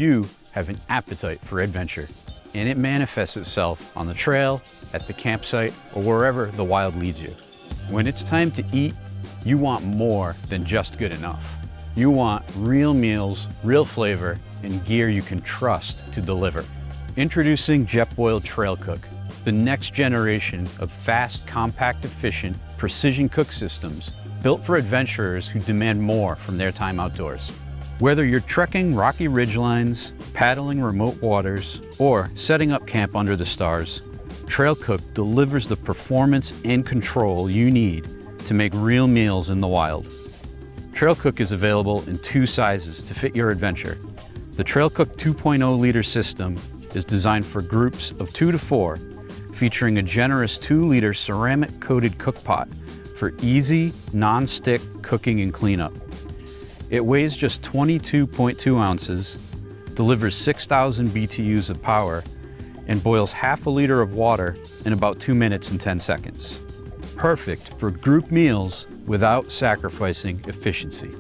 you have an appetite for adventure, and it manifests itself on the trail, at the campsite, or wherever the wild leads you. When it's time to eat, you want more than just good enough. You want real meals, real flavor, and gear you can trust to deliver. Introducing Jetboil Trail Cook, the next generation of fast, compact, efficient, precision cook systems built for adventurers who demand more from their time outdoors. Whether you're trekking rocky ridgelines, paddling remote waters, or setting up camp under the stars, Trail Cook delivers the performance and control you need to make real meals in the wild. Trail Cook is available in 2 sizes to fit your adventure. The Trail Cook 2.0 liter system is designed for groups of 2 to 4, featuring a generous 2-liter ceramic-coated cook pot for easy, non-stick cooking and cleanup. It weighs just 22.2 ounces, delivers 6,000 BTUs of power, and boils half a liter of water in about 2 minutes and 10 seconds. Perfect for group meals without sacrificing efficiency.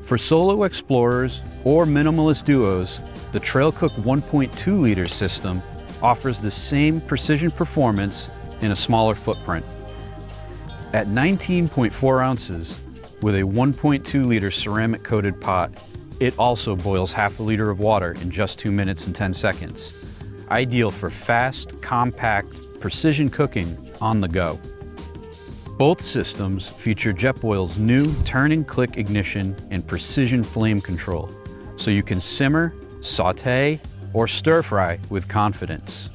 For solo explorers or minimalist duos, the Trail Cook 1.2 liter system offers the same precision performance in a smaller footprint. At 19.4 ounces, with a 1.2 liter ceramic coated pot, it also boils half a liter of water in just 2 minutes and 10 seconds. Ideal for fast, compact, precision cooking on the go. Both systems feature Jetboil's new turn and click ignition and precision flame control, so you can simmer, saute, or stir fry with confidence.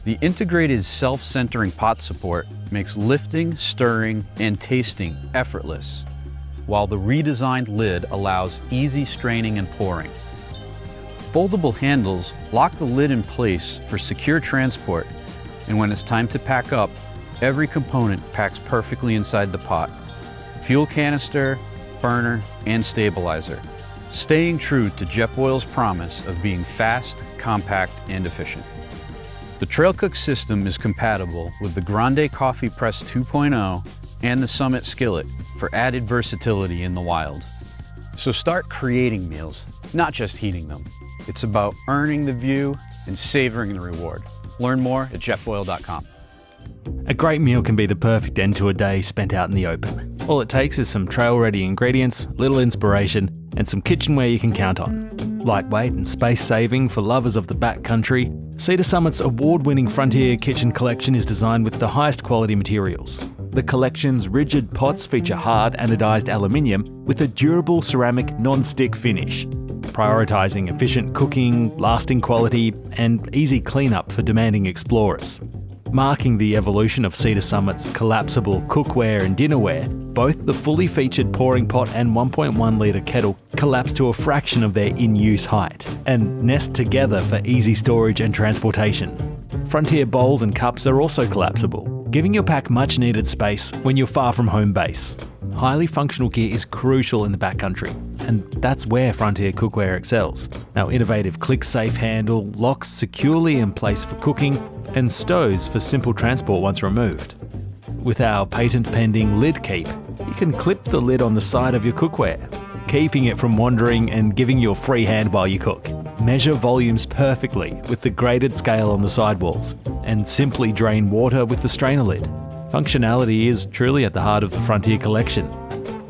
The integrated self-centering pot support makes lifting, stirring, and tasting effortless, while the redesigned lid allows easy straining and pouring. Foldable handles lock the lid in place for secure transport, and when it's time to pack up, every component packs perfectly inside the pot. Fuel canister, burner, and stabilizer, staying true to Jetboil's promise of being fast, compact, and efficient. The Trail Cook system is compatible with the Grande Coffee Press 2.0 and the Summit Skillet for added versatility in the wild. So start creating meals, not just heating them. It's about earning the view and savoring the reward. Learn more at jetboil.com. A great meal can be the perfect end to a day spent out in the open. All it takes is some trail-ready ingredients, little inspiration, and some kitchenware you can count on. Lightweight and space-saving for lovers of the backcountry, Cedar Summit's award-winning Frontier Kitchen collection is designed with the highest quality materials. The collection's rigid pots feature hard anodized aluminium with a durable ceramic non-stick finish, prioritising efficient cooking, lasting quality, and easy cleanup for demanding explorers. Marking the evolution of Cedar Summit's collapsible cookware and dinnerware, both the fully featured pouring pot and 1.1 litre kettle collapse to a fraction of their in-use height and nest together for easy storage and transportation. Frontier bowls and cups are also collapsible, giving your pack much needed space when you're far from home base. Highly functional gear is crucial in the backcountry, and that's where Frontier Cookware excels. Our innovative click-safe handle locks securely in place for cooking and stows for simple transport once removed. With our patent-pending lid keep, you can clip the lid on the side of your cookware, keeping it from wandering and giving you a free hand while you cook. Measure volumes perfectly with the graded scale on the sidewalls, and simply drain water with the strainer lid. Functionality is truly at the heart of the Frontier collection.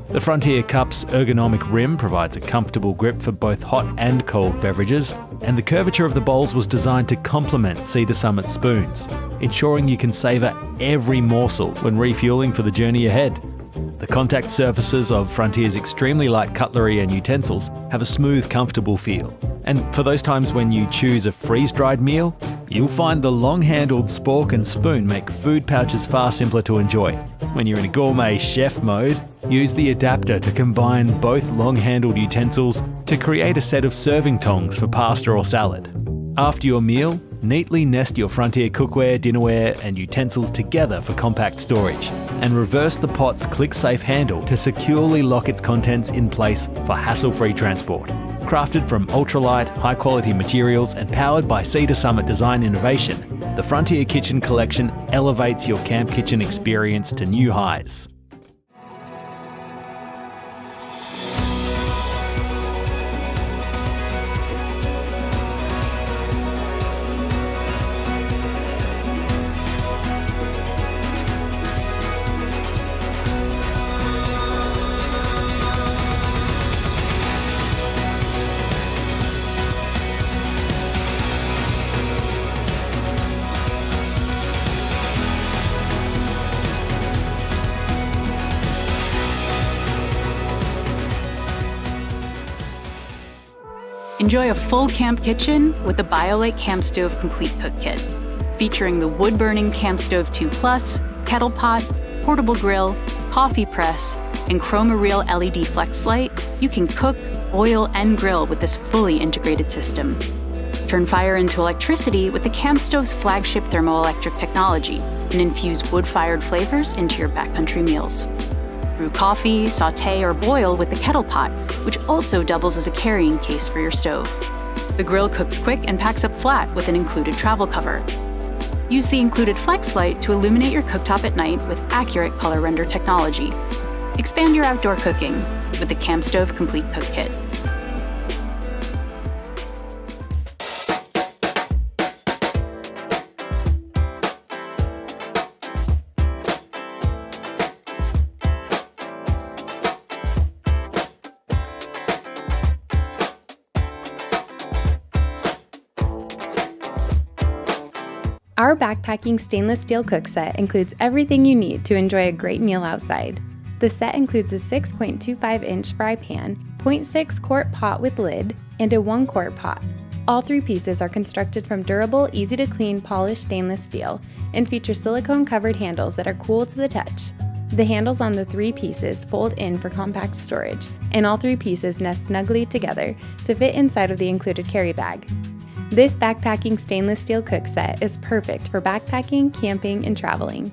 The Frontier Cup's ergonomic rim provides a comfortable grip for both hot and cold beverages, and the curvature of the bowls was designed to complement Cedar Summit spoons, ensuring you can savour every morsel when refueling for the journey ahead. The contact surfaces of Frontier's extremely light cutlery and utensils have a smooth, comfortable feel. And for those times when you choose a freeze-dried meal, you'll find the long-handled spork and spoon make food pouches far simpler to enjoy. When you're in a gourmet chef mode, use the adapter to combine both long-handled utensils to create a set of serving tongs for pasta or salad. After your meal, neatly nest your Frontier cookware, dinnerware, and utensils together for compact storage, and reverse the pot's click-safe handle to securely lock its contents in place for hassle-free transport. Crafted from ultralight, high-quality materials and powered by Cedar Summit design innovation, the Frontier Kitchen collection elevates your camp kitchen experience to new highs. Enjoy a full camp kitchen with the BioLite Camp Stove Complete Cook Kit. Featuring the wood-burning Camp Stove 2 Plus, kettle pot, portable grill, coffee press, and Chroma Reel LED flex light, you can cook, boil, and grill with this fully integrated system. Turn fire into electricity with the Camp Stove's flagship thermoelectric technology and infuse wood-fired flavors into your backcountry meals. Brew coffee, sauté, or boil with the kettle pot, which also doubles as a carrying case for your stove. The grill cooks quick and packs up flat with an included travel cover. Use the included flex light to illuminate your cooktop at night with accurate color render technology. Expand your outdoor cooking with the Camp Stove Complete Cook Kit. Our backpacking stainless steel cook set includes everything you need to enjoy a great meal outside. The set includes a 6.25-inch fry pan, 0.6-quart pot with lid, and a 1-quart pot. All 3 pieces are constructed from durable, easy-to-clean, polished stainless steel and feature silicone-covered handles that are cool to the touch. The handles on the 3 pieces fold in for compact storage, and all 3 pieces nest snugly together to fit inside of the included carry bag. This backpacking stainless steel cook set is perfect for backpacking, camping, and traveling.